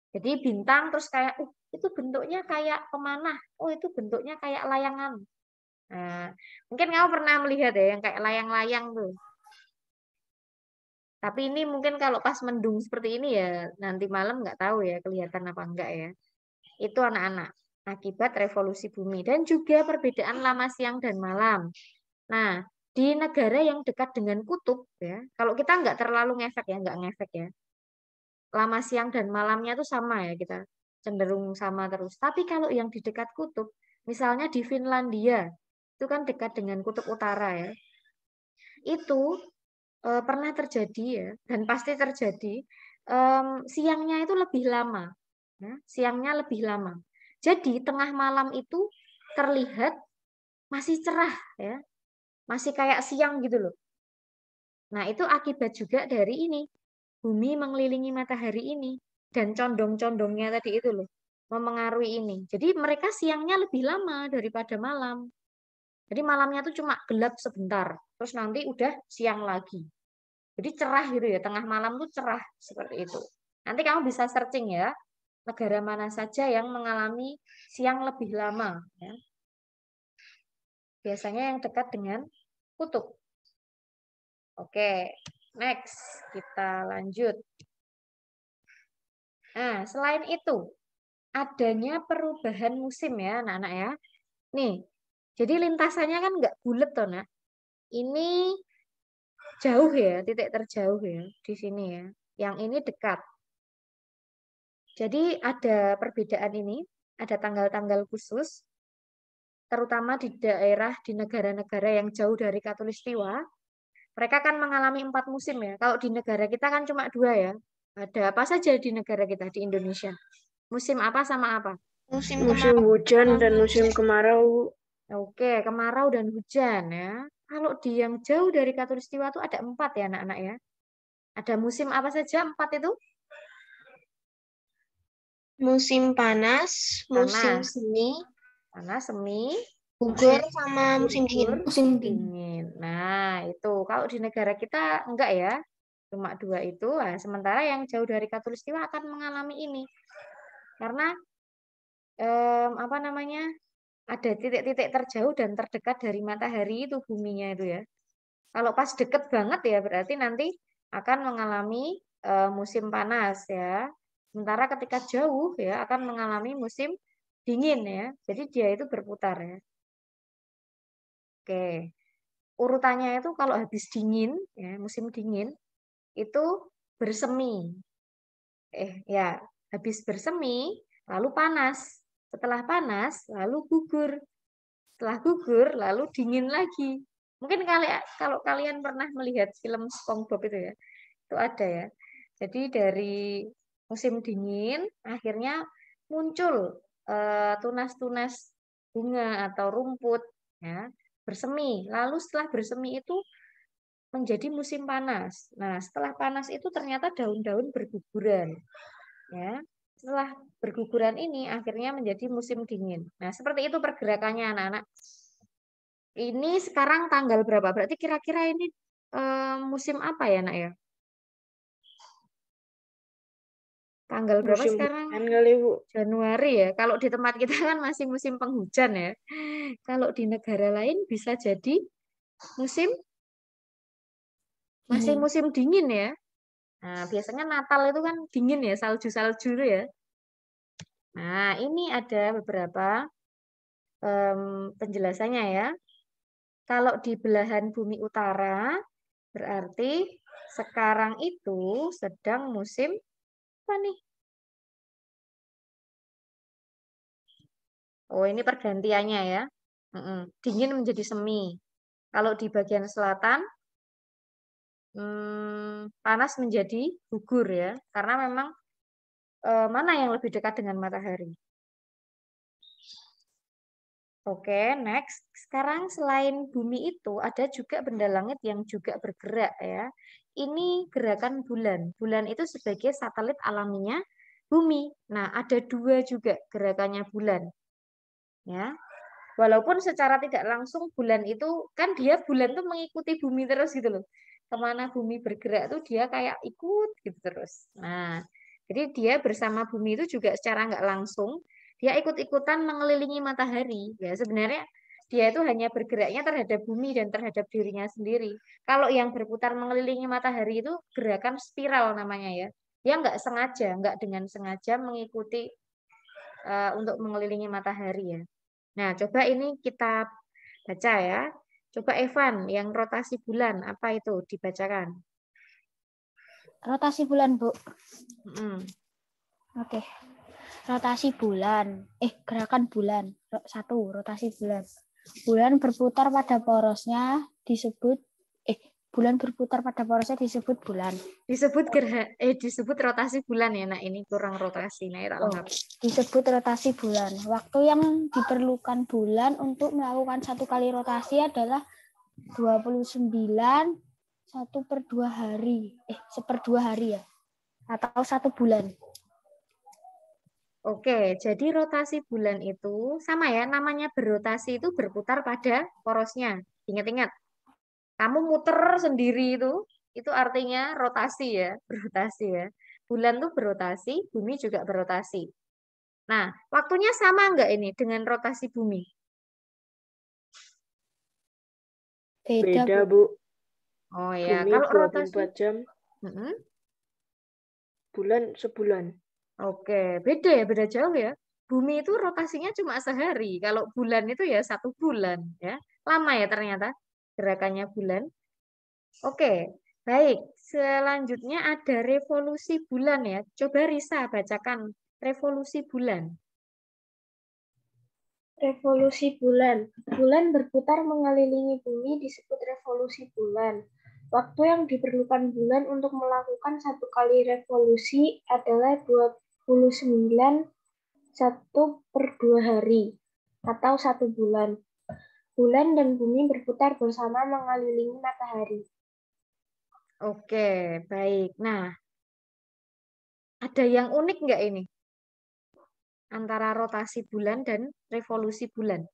Jadi bintang terus kayak, itu bentuknya kayak pemanah. Oh, itu bentuknya kayak layangan. Nah, mungkin kamu pernah melihat ya yang kayak layang-layang tuh. Tapi ini mungkin kalau pas mendung seperti ini ya nanti malam nggak tahu ya kelihatan apa enggak ya. Itu anak-anak akibat revolusi bumi dan juga perbedaan lama siang dan malam. Nah, di negara yang dekat dengan kutub ya, kalau kita nggak terlalu ngefek ya, nggak ngefek ya. Lama siang dan malamnya itu sama ya kita cenderung sama terus. Tapi kalau yang di dekat kutub, misalnya di Finlandia, itu kan dekat dengan kutub utara ya. Itu pernah terjadi ya dan pasti terjadi siangnya itu lebih lama. Ya, siangnya lebih lama. Jadi tengah malam itu terlihat masih cerah ya. Masih kayak siang gitu loh. Nah, itu akibat juga dari ini. Bumi mengelilingi matahari ini dan condong-condongnya tadi itu loh memengaruhi ini. Jadi mereka siangnya lebih lama daripada malam. Jadi malamnya tuh cuma gelap sebentar, terus nanti udah siang lagi. Jadi cerah gitu ya, tengah malam tuh cerah seperti itu. Nanti kamu bisa searching ya, negara mana saja yang mengalami siang lebih lama. Ya. Biasanya yang dekat dengan kutub. Oke, next kita lanjut. Nah, selain itu, adanya perubahan musim ya anak-anak ya. Nih, jadi lintasannya kan nggak bulat toh, Nak. Ini jauh ya, titik terjauh ya di sini ya. Yang ini dekat. Jadi ada perbedaan ini, ada tanggal-tanggal khusus, terutama di daerah di negara-negara yang jauh dari Khatulistiwa. Mereka kan mengalami 4 musim ya. Kalau di negara kita kan cuma 2 ya. Ada apa saja di negara kita di Indonesia? Musim apa sama apa? Musim Musim kemarau. hujan dan musim kemarau. Oke, kemarau dan hujan ya. Kalau di yang jauh dari Khatulistiwa itu ada 4 ya anak-anak ya. Ada musim apa saja 4 itu? musim panas, musim Panas. semi, Panas, semi, gugur, sama musim dingin. dingin. Nah, itu kalau di negara kita enggak ya. Cuma 2 itu. Nah, sementara yang jauh dari khatulistiwa akan mengalami ini. Karena apa namanya? Ada titik-titik terjauh dan terdekat dari matahari itu buminya itu ya. Kalau pas deket banget ya berarti nanti akan mengalami musim panas ya. Sementara ketika jauh ya akan mengalami musim dingin ya. Jadi dia itu berputar ya. Oke. Urutannya itu kalau habis dingin ya, musim dingin itu bersemi. Ya, habis bersemi lalu panas. Setelah panas lalu gugur. Setelah gugur lalu dingin lagi. Mungkin kalau kalian pernah melihat film SpongeBob itu ya. Itu ada ya. Jadi dari musim dingin akhirnya muncul tunas-tunas bunga atau rumput ya, bersemi. Lalu setelah bersemi itu menjadi musim panas. Nah, setelah panas itu ternyata daun-daun berguguran. Ya. Setelah berguguran ini akhirnya menjadi musim dingin. Nah, seperti itu pergerakannya anak-anak. Ini sekarang tanggal berapa? Berarti kira-kira ini musim apa ya, Nak ya? Tanggal berapa Musim sekarang? hujan kali, Bu. Januari ya. Kalau di tempat kita kan masih musim penghujan ya. Kalau di negara lain bisa jadi musim masih musim dingin ya. Nah, biasanya Natal itu kan dingin ya, salju-salju ya. Nah, ini ada beberapa penjelasannya ya. Kalau di belahan bumi utara, berarti sekarang itu sedang musim apa nih? Oh, ini pergantiannya ya. Dingin menjadi semi. Kalau di bagian selatan, panas menjadi gugur ya. Karena memang mana yang lebih dekat dengan matahari. Oke, next. Sekarang selain bumi itu, ada juga benda langit yang juga bergerak ya. Ini gerakan bulan. Bulan itu sebagai satelit alaminya bumi. Nah, ada 2 juga gerakannya bulan. Ya. Walaupun secara tidak langsung bulan itu, kan dia bulan tuh mengikuti bumi terus gitu loh. Kemana bumi bergerak tuh dia kayak ikut gitu terus. Nah, jadi dia bersama bumi itu juga secara nggak langsung, dia ikut-ikutan mengelilingi matahari. Ya, sebenarnya dia itu hanya bergeraknya terhadap bumi dan terhadap dirinya sendiri. Kalau yang berputar mengelilingi matahari itu gerakan spiral namanya ya. Dia nggak sengaja, nggak dengan sengaja mengikuti untuk mengelilingi matahari ya. Nah, coba ini kita baca ya. Coba Evan, yang rotasi bulan, apa itu? Dibacakan. Rotasi bulan, Bu. Oke. Rotasi bulan. Gerakan bulan. 1. Rotasi bulan. Bulan berputar pada porosnya disebut bulan berputar pada porosnya disebut bulan. Disebut rotasi bulan ya, Nak. Ini kurang rotasi. Nah, disebut rotasi bulan. Waktu yang diperlukan bulan untuk melakukan 1 kali rotasi adalah 29 1/2 hari. 1/2 hari ya. Atau 1 bulan. Oke, jadi rotasi bulan itu sama ya, namanya berrotasi itu berputar pada porosnya. Ingat-ingat, kamu muter sendiri itu artinya rotasi ya, berrotasi ya. Bulan tuh berrotasi, bumi juga berrotasi. Nah, waktunya sama nggak ini dengan rotasi bumi? Beda, Bu. Oh ya, Bumi kalau 24 rotasi jam, bulan sebulan. Oke, beda ya, beda jauh ya. Bumi itu rotasinya cuma sehari, kalau bulan itu ya 1 bulan ya. Lama ya ternyata gerakannya bulan. Oke, baik. Selanjutnya ada revolusi bulan ya. Coba Risa bacakan revolusi bulan. Revolusi bulan. Bulan berputar mengelilingi bumi disebut revolusi bulan. Waktu yang diperlukan bulan untuk melakukan 1 kali revolusi adalah 29 1/2 hari atau 1 bulan. Bulan dan bumi berputar bersama mengelilingi matahari. Oke, baik. Nah, ada yang unik nggak ini? antara rotasi bulan dan revolusi bulan?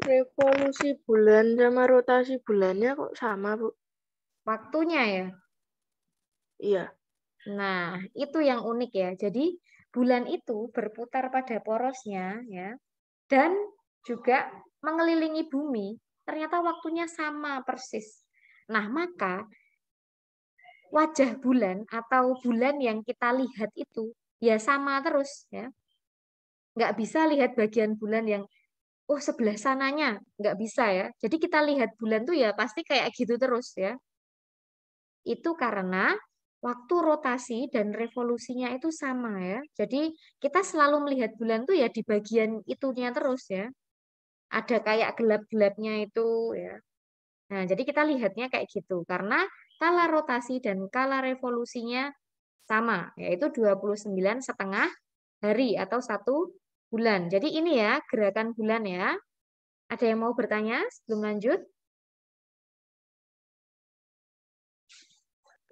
Revolusi bulan sama rotasi bulannya kok sama, Bu? Waktunya ya. Iya. Nah, itu yang unik ya. Jadi bulan itu berputar pada porosnya ya dan juga mengelilingi bumi. Ternyata waktunya sama persis. Nah, maka wajah bulan atau bulan yang kita lihat itu ya sama terus ya. Nggak bisa lihat bagian bulan yang oh sebelah sananya, nggak bisa ya. Jadi kita lihat bulan tuh ya pasti kayak gitu terus ya. Itu karena waktu rotasi dan revolusinya itu sama ya. Jadi kita selalu melihat bulan tuh ya di bagian itunya terus ya. Ada kayak gelap-gelapnya itu ya. Nah, jadi kita lihatnya kayak gitu karena kala rotasi dan kala revolusinya sama, yaitu 29,5 hari atau 1 bulan. Jadi ini ya gerakan bulan ya. Ada yang mau bertanya sebelum lanjut?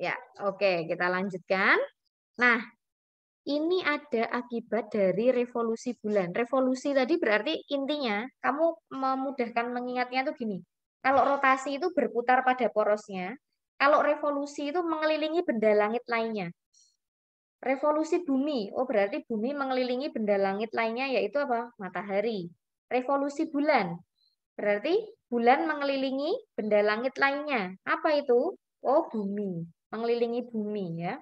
Ya, oke, kita lanjutkan. Nah, ini ada akibat dari revolusi bulan. Revolusi tadi berarti intinya kamu memudahkan mengingatnya tuh gini. Kalau rotasi itu berputar pada porosnya, kalau revolusi itu mengelilingi benda langit lainnya. Revolusi bumi, oh berarti bumi mengelilingi benda langit lainnya yaitu apa? Matahari. Revolusi bulan, berarti bulan mengelilingi benda langit lainnya. Apa itu? Oh bumi, mengelilingi bumi ya.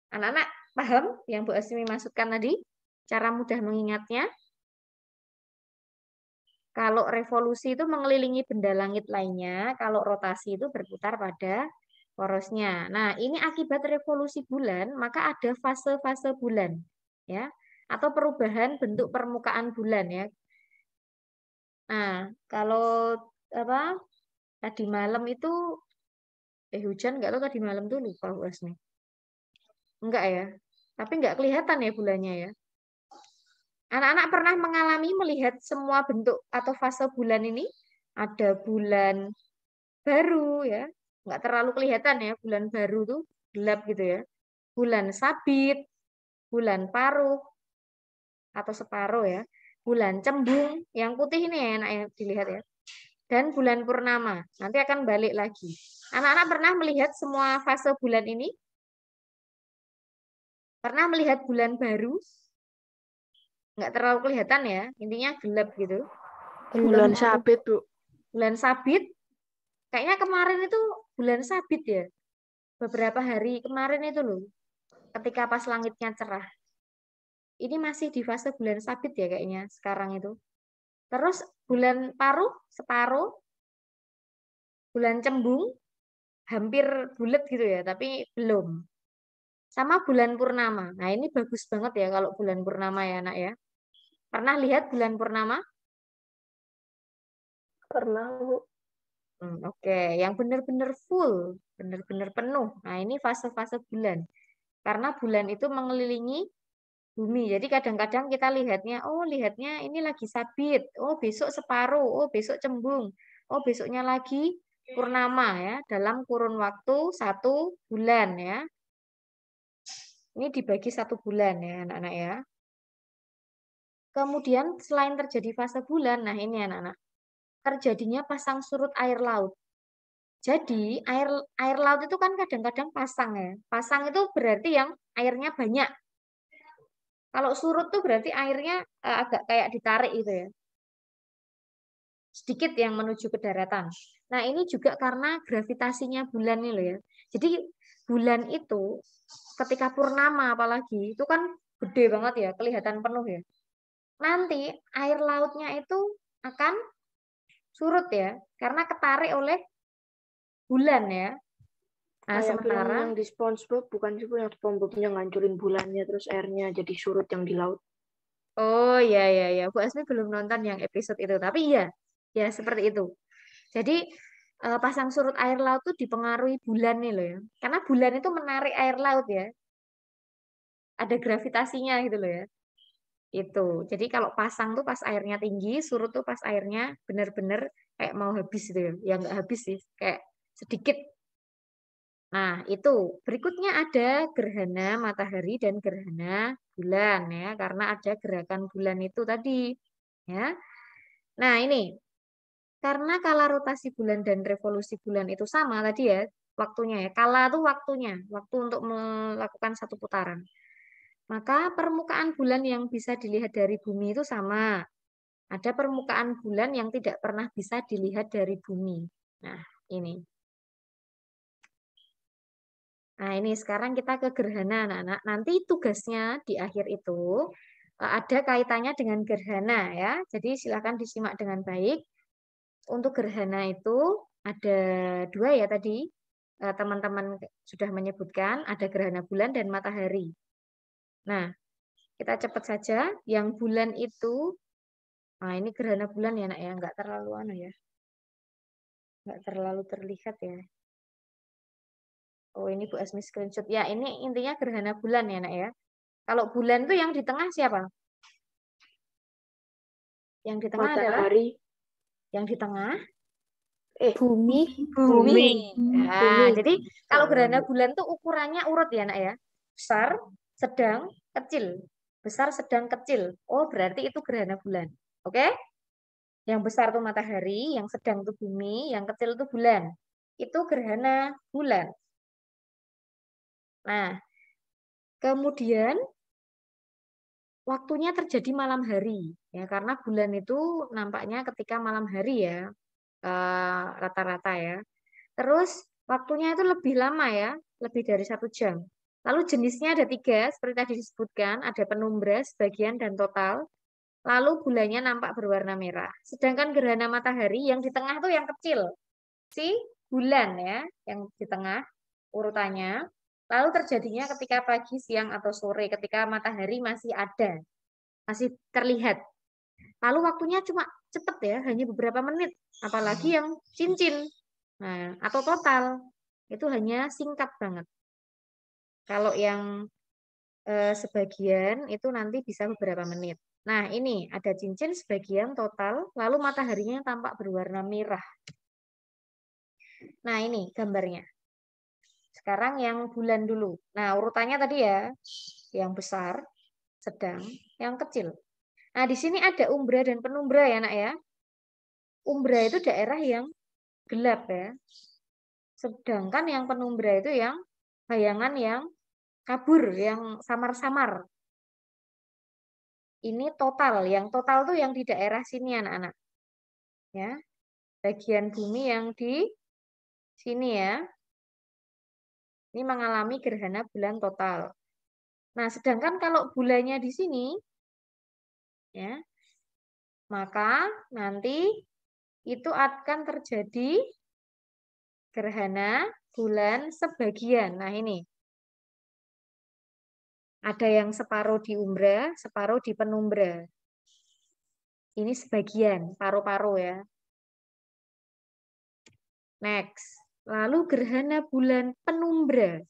Anak-anak paham yang Bu Asmi maksudkan tadi? Cara mudah mengingatnya? Kalau revolusi itu mengelilingi benda langit lainnya, kalau rotasi itu berputar pada porosnya. Nah, ini akibat revolusi bulan, maka ada fase-fase bulan, ya, atau perubahan bentuk permukaan bulan, ya. Nah, kalau apa tadi malam itu hujan nggak tahu tadi malam tuh lupa Bu Asmi. Enggak ya, tapi nggak kelihatan ya bulannya ya. Anak-anak pernah mengalami melihat semua bentuk atau fase bulan ini? Ada bulan baru ya, nggak terlalu kelihatan ya bulan baru tuh gelap gitu ya. Bulan sabit, bulan paruh atau separuh ya, bulan cembung yang putih ini ya, enak ya dilihat ya. Dan bulan purnama, nanti akan balik lagi. Anak-anak pernah melihat semua fase bulan ini? Pernah melihat bulan baru? Nggak terlalu kelihatan ya, intinya gelap gitu. Bulan sabit, Bu. Bulan sabit, kayaknya kemarin itu bulan sabit ya. Beberapa hari kemarin itu loh, ketika pas langitnya cerah. Ini masih di fase bulan sabit ya kayaknya sekarang itu. Terus bulan paruh, separuh, bulan cembung, hampir bulat gitu ya, tapi belum. Sama bulan purnama. Nah ini bagus banget ya kalau bulan purnama ya anak ya. Pernah lihat bulan purnama? Pernah, Bu. Oke, yang benar-benar full, benar-benar penuh. Nah ini fase-fase bulan. Karena bulan itu mengelilingi bumi. Jadi kadang-kadang kita lihatnya, oh lihatnya ini lagi sabit, oh besok separuh, oh besok cembung, oh besoknya lagi purnama ya, dalam kurun waktu 1 bulan ya. Ini dibagi 1 bulan ya anak-anak ya. Kemudian selain terjadi fase bulan, nah ini anak-anak, terjadinya pasang surut air laut. Jadi air laut itu kan kadang-kadang pasang ya. Pasang itu berarti yang airnya banyak. Kalau surut tuh berarti airnya agak kayak ditarik gitu ya. Sedikit yang menuju ke daratan. Nah, ini juga karena gravitasinya bulan ini loh ya. Jadi bulan itu ketika purnama apalagi itu kan gede banget ya, kelihatan penuh ya. Nanti air lautnya itu akan surut ya, karena ketarik oleh bulan ya. Nah, Kayak film sementara yang di SpongeBob, bukan sih, Bu, yang SpongeBobnya ngancurin bulannya, terus airnya jadi surut yang di laut. oh ya ya ya, Bu Asmi belum nonton yang episode itu, tapi iya, ya seperti itu. Jadi pasang surut air laut itu dipengaruhi bulan nih loh ya. Karena bulan itu menarik air laut ya. Ada gravitasinya gitu loh ya. Itu. Jadi kalau pasang tuh pas airnya tinggi, surut tuh pas airnya benar-benar kayak mau habis gitu ya. Ya nggak habis sih, kayak sedikit Nah, itu. Berikutnya ada gerhana matahari dan gerhana bulan ya, karena ada gerakan bulan itu tadi. Ya. Nah, ini. Karena kala rotasi bulan dan revolusi bulan itu sama tadi ya, waktunya ya. Kala itu waktunya, waktu untuk melakukan satu putaran. Maka permukaan bulan yang bisa dilihat dari bumi itu sama. Ada permukaan bulan yang tidak pernah bisa dilihat dari bumi. Nah, ini. Nah, ini sekarang kita ke gerhana, anak-anak. Nanti tugasnya di akhir itu ada kaitannya dengan gerhana ya. Jadi silakan disimak dengan baik. Untuk gerhana itu ada dua ya tadi. Teman-teman sudah menyebutkan ada gerhana bulan dan matahari. Nah, kita cepat saja. Yang bulan itu, nah ini gerhana bulan ya, nak ya, nggak terlalu nggak terlalu terlihat ya. Oh, ini Bu Asmi screenshot. Ya, ini intinya gerhana bulan ya, nak ya. Kalau bulan itu yang di tengah siapa? Yang di tengah adalah Matahari. yang di tengah Bumi. bumi. Nah, Bumi. jadi kalau gerhana bulan tuh ukurannya urut ya, nak ya. Besar, sedang, kecil. Besar, sedang, kecil. Oh, berarti itu gerhana bulan. Oke? Yang besar tuh matahari, yang sedang tuh bumi, yang kecil tuh bulan. Itu gerhana bulan. Nah, kemudian waktunya terjadi malam hari ya, karena bulan itu nampaknya ketika malam hari ya, rata-rata ya. Terus waktunya itu lebih lama ya, lebih dari 1 jam. Lalu jenisnya ada 3 seperti tadi disebutkan, ada penumbra, sebagian, dan total. Lalu bulannya nampak berwarna merah. Sedangkan gerhana matahari yang di tengah tuh yang kecil, si bulan ya, yang di tengah urutannya. Lalu terjadinya ketika pagi, siang, atau sore, ketika matahari masih ada, masih terlihat. Lalu waktunya cuma cepet ya, hanya beberapa menit. Apalagi yang cincin, nah, atau total, itu hanya singkat banget. Kalau yang sebagian itu nanti bisa beberapa menit. Nah, ini ada cincin, sebagian, total, lalu mataharinya tampak berwarna merah. Nah, ini gambarnya. Sekarang yang bulan dulu. Nah, urutannya tadi ya, yang besar, sedang, yang kecil. Nah, di sini ada umbra dan penumbra ya, nak ya. Umbra itu daerah yang gelap ya. Sedangkan yang penumbra itu yang bayangan yang kabur, yang samar-samar. Ini total, yang total tuh yang di daerah sini anak-anak. Ya. Bagian bumi yang di sini ya. Ini mengalami gerhana bulan total. Nah, sedangkan kalau bulannya di sini ya, maka nanti itu akan terjadi gerhana bulan sebagian. Nah, ini. Ada yang separuh di umbra, separuh di penumbra. Ini sebagian, paruh-paruh ya. Next. Lalu gerhana bulan penumbra.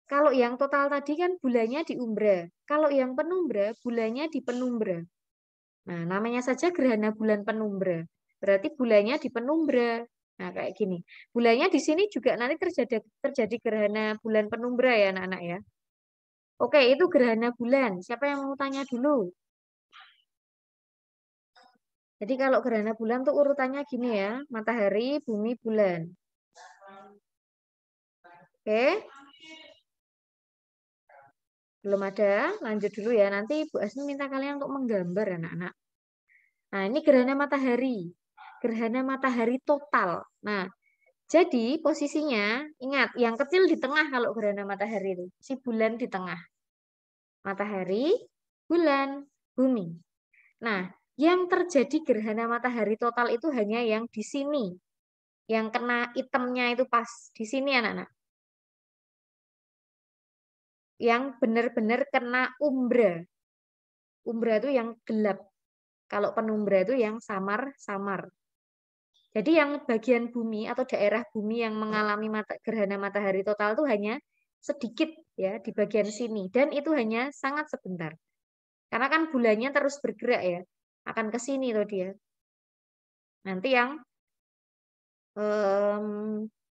Kalau yang total tadi kan bulannya di umbra. Kalau yang penumbra, bulannya di penumbra. Nah, namanya saja gerhana bulan penumbra. Berarti bulannya di penumbra. Nah, kayak gini. Bulannya di sini juga nanti terjadi gerhana bulan penumbra ya, anak-anak ya. Oke, itu gerhana bulan. Siapa yang mau tanya dulu? Jadi kalau gerhana bulan tuh urutannya gini ya. Matahari, bumi, bulan. Oke. Belum ada, lanjut dulu ya. Nanti Bu Asmi minta kalian untuk menggambar anak-anak. Nah, ini gerhana matahari. Gerhana matahari total. Nah, jadi posisinya, ingat, yang kecil di tengah kalau gerhana matahari itu. Si bulan di tengah. Matahari, bulan, bumi. Nah, yang terjadi gerhana matahari total itu hanya yang di sini. Yang kena hitamnya itu pas. Di sini anak-anak. Yang benar-benar kena umbra. Umbra itu yang gelap. Kalau penumbra itu yang samar-samar. Jadi yang bagian bumi atau daerah bumi yang mengalami gerhana matahari total itu hanya sedikit ya di bagian sini. Dan itu hanya sangat sebentar. Karena kan bulannya terus bergerak ya. Akan ke sini tuh dia. Nanti yang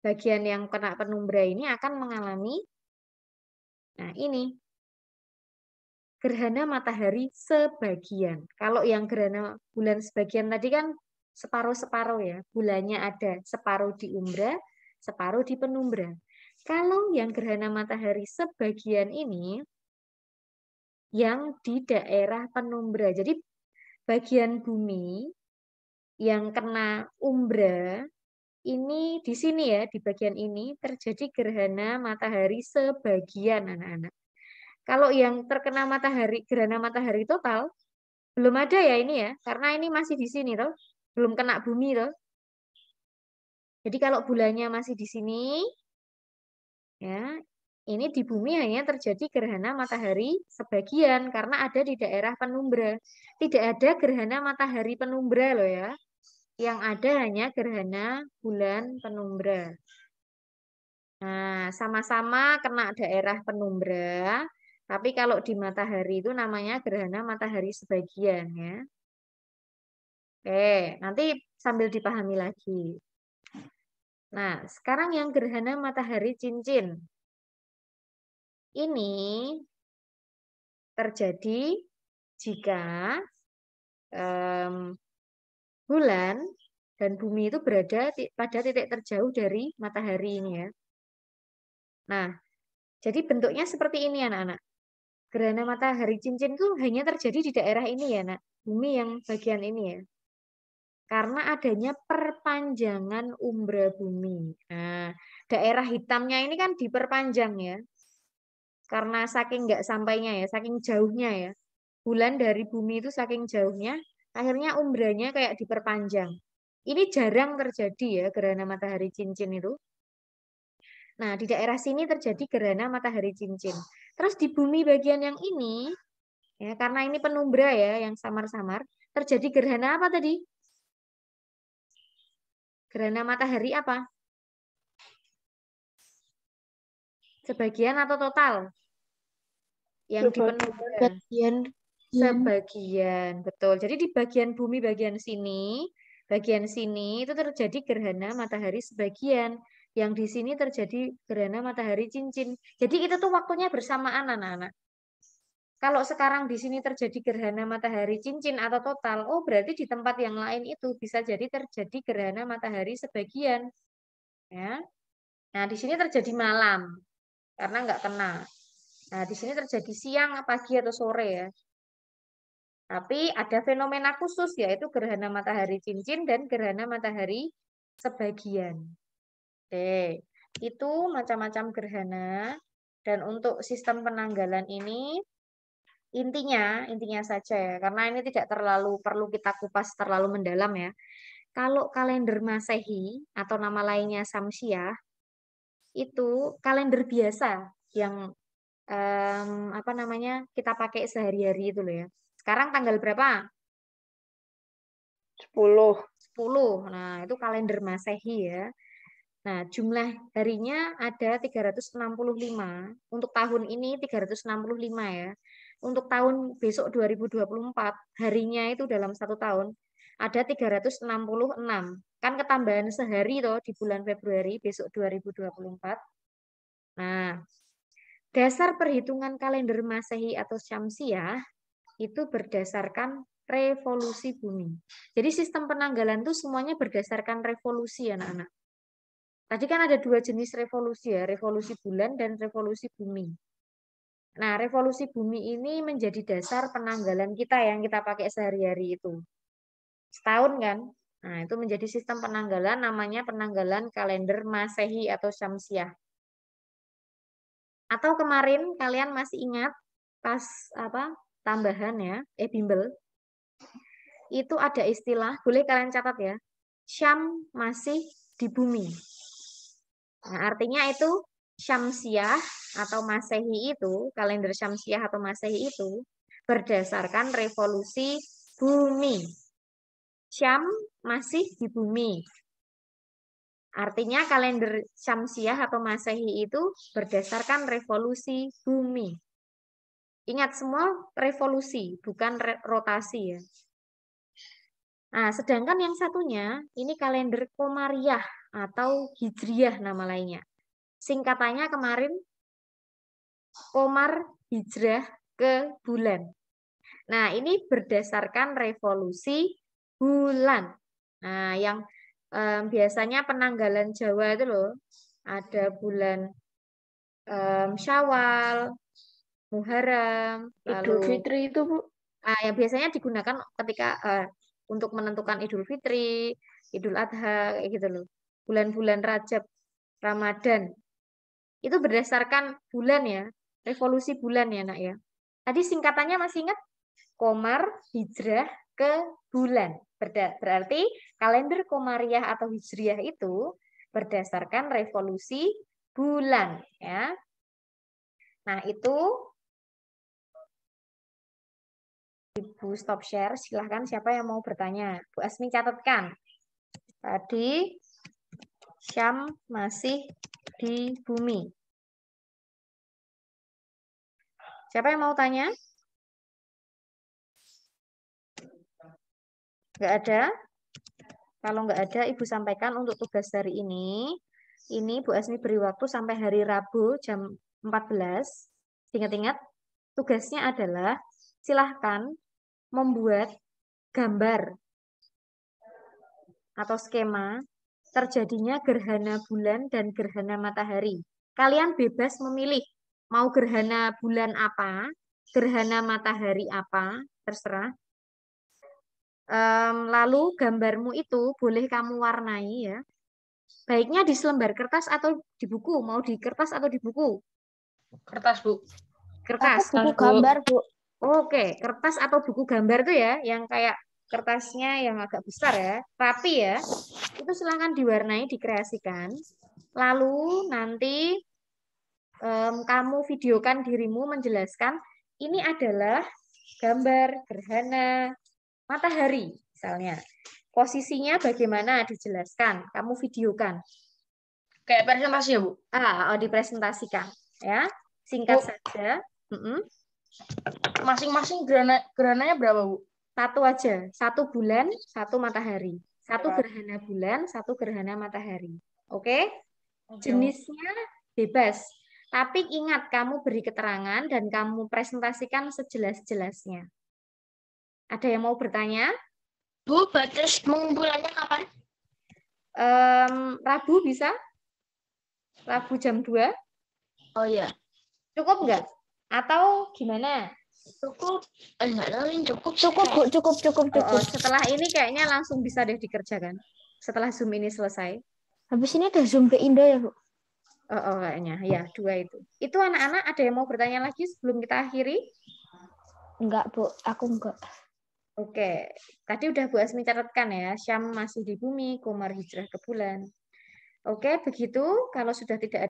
bagian yang kena penumbra ini akan mengalami, nah ini, gerhana matahari sebagian. Kalau yang gerhana bulan sebagian tadi kan separuh-separuh ya. Bulannya ada separuh di umbra, separuh di penumbra. Kalau yang gerhana matahari sebagian ini, yang di daerah penumbra. Jadi bagian bumi yang kena umbra, ini di sini ya, di bagian ini terjadi gerhana matahari sebagian anak-anak. Kalau yang terkena matahari, gerhana matahari total, belum ada ya ini ya, karena ini masih di sini toh, belum kena bumi toh. Jadi kalau bulannya masih di sini, ya, ini di bumi hanya terjadi gerhana matahari sebagian karena ada di daerah penumbra. Tidak ada gerhana matahari penumbra loh ya. Yang ada hanya gerhana bulan penumbra. Nah, sama-sama kena daerah penumbra. Tapi kalau di matahari itu namanya gerhana matahari sebagian ya. Oke, nanti sambil dipahami lagi. Nah, sekarang yang gerhana matahari cincin. Ini terjadi jika bulan dan bumi itu berada pada titik terjauh dari matahari ini ya. Nah, jadi bentuknya seperti ini anak-anak. Gerhana matahari cincin itu hanya terjadi di daerah ini ya, Nak. Bumi yang bagian ini ya. Karena adanya perpanjangan umbra bumi. Nah, daerah hitamnya ini kan diperpanjang ya. Karena saking nggak sampainya ya, saking jauhnya ya. Bulan dari bumi itu saking jauhnya, akhirnya umbranya kayak diperpanjang. Ini jarang terjadi ya, gerhana matahari cincin itu. Nah, di daerah sini terjadi gerhana matahari cincin. Terus di bumi bagian yang ini, ya, karena ini penumbra ya, yang samar-samar, terjadi gerhana apa tadi? Gerhana matahari apa? Sebagian atau total? Yang di penumbra. Sebagian, betul. Jadi di bagian bumi bagian sini itu terjadi gerhana matahari sebagian. Yang di sini terjadi gerhana matahari cincin. Jadi itu tuh waktunya bersamaan anak-anak. Kalau sekarang di sini terjadi gerhana matahari cincin atau total, oh berarti di tempat yang lain itu bisa jadi terjadi gerhana matahari sebagian. Ya. Nah, di sini terjadi malam karena nggak kena. Nah, di sini terjadi siang, pagi atau sore ya. Tapi ada fenomena khusus yaitu gerhana matahari cincin dan gerhana matahari sebagian. Oke, itu macam-macam gerhana. Dan untuk sistem penanggalan ini intinya saja ya, karena ini tidak terlalu perlu kita kupas terlalu mendalam ya. Kalau kalender Masehi atau nama lainnya Samsiah itu kalender biasa yang apa namanya kita pakai sehari-hari itu loh ya. Sekarang tanggal berapa? 10. Nah, itu kalender Masehi ya. Nah, jumlah harinya ada 365. Untuk tahun ini 365 ya. Untuk tahun besok 2024, harinya itu dalam satu tahun ada 366. Kan ketambahan sehari toh di bulan Februari besok 2024. Nah, dasar perhitungan kalender Masehi atau Syamsiah itu berdasarkan revolusi bumi. Jadi sistem penanggalan itu semuanya berdasarkan revolusi anak-anak. Tadi kan ada dua jenis revolusi ya, revolusi bulan dan revolusi bumi. Nah, revolusi bumi ini menjadi dasar penanggalan kita yang kita pakai sehari-hari itu. Setahun kan? Nah, itu menjadi sistem penanggalan namanya penanggalan kalender Masehi atau Syamsiah. Atau kemarin kalian masih ingat pas apa? Tambahan ya, bimbel. Itu ada istilah, boleh kalian catat ya. Syam masih di bumi. Nah, artinya itu Syamsiah atau Masehi itu, kalender Syamsiah atau Masehi itu berdasarkan revolusi bumi. Syam masih di bumi. Artinya kalender Syamsiah atau Masehi itu berdasarkan revolusi bumi. Ingat semua revolusi, bukan rotasi ya. Nah, sedangkan yang satunya ini kalender Komariah atau hijriyah nama lainnya. Singkatannya kemarin Qamar hijrah ke bulan. Nah, ini berdasarkan revolusi bulan. Nah, yang biasanya penanggalan Jawa itu loh, ada bulan Syawal, Muharram, Idul lalu Fitri itu, Bu. yang biasanya digunakan ketika untuk menentukan Idul Fitri, Idul Adha, kayak gitu loh. Bulan-bulan Rajab, Ramadan. Itu berdasarkan bulan ya, revolusi bulan ya, Nak ya. Tadi singkatannya masih ingat? Qamar hijrah ke bulan. Berarti kalender Komariah atau Hijriah itu berdasarkan revolusi bulan ya. Nah, itu Ibu stop share, silahkan siapa yang mau bertanya. Bu Asmi catatkan. Tadi Syam masih di bumi. Siapa yang mau tanya? Nggak ada? Kalau nggak ada, Ibu sampaikan untuk tugas hari ini. Ini Bu Asmi beri waktu sampai hari Rabu jam 14. Ingat-ingat, tugasnya adalah silahkan membuat gambar atau skema terjadinya gerhana bulan dan gerhana matahari. Kalian bebas memilih mau gerhana bulan apa, gerhana matahari apa, terserah. Lalu gambarmu itu boleh kamu warnai ya. Baiknya di selembar kertas atau di buku. Mau di kertas atau di buku? Kertas, Bu. Kertas. Buku gambar, Bu. Oke, kertas atau buku gambar tuh ya, yang kayak kertasnya yang agak besar ya, rapi ya. Itu silahkan diwarnai, dikreasikan. Lalu nanti kamu videokan dirimu menjelaskan ini adalah gambar gerhana matahari misalnya. Posisinya bagaimana dijelaskan, kamu videokan. Kayak presentasi ya, Bu? Dipresentasikan ya. Singkat saja. Masing-masing gerananya berapa, Bu? Satu aja, 1 bulan, 1 matahari. 1 gerhana bulan, 1 gerhana matahari. Oke? Jenisnya bebas. Tapi ingat, kamu beri keterangan dan kamu presentasikan sejelas-jelasnya. Ada yang mau bertanya? Bu, batas pengumpulannya kapan? Rabu bisa? Rabu jam 2? Oh iya. Cukup nggak? Atau gimana? Cukup. Enggak tahu ini cukup. Cukup, Bu. Cukup. Setelah ini kayaknya langsung bisa deh dikerjakan. Setelah Zoom ini selesai. Habis ini ada Zoom ke Indo ya, Bu? Kayaknya. Ya, 2 itu. Itu anak-anak ada yang mau bertanya lagi sebelum kita akhiri? Enggak, Bu. Aku enggak. Oke. Tadi udah Bu Asmi catatkan ya. Syam masih di bumi, Qamar hijrah ke bulan. Oke, begitu. Kalau sudah tidak ada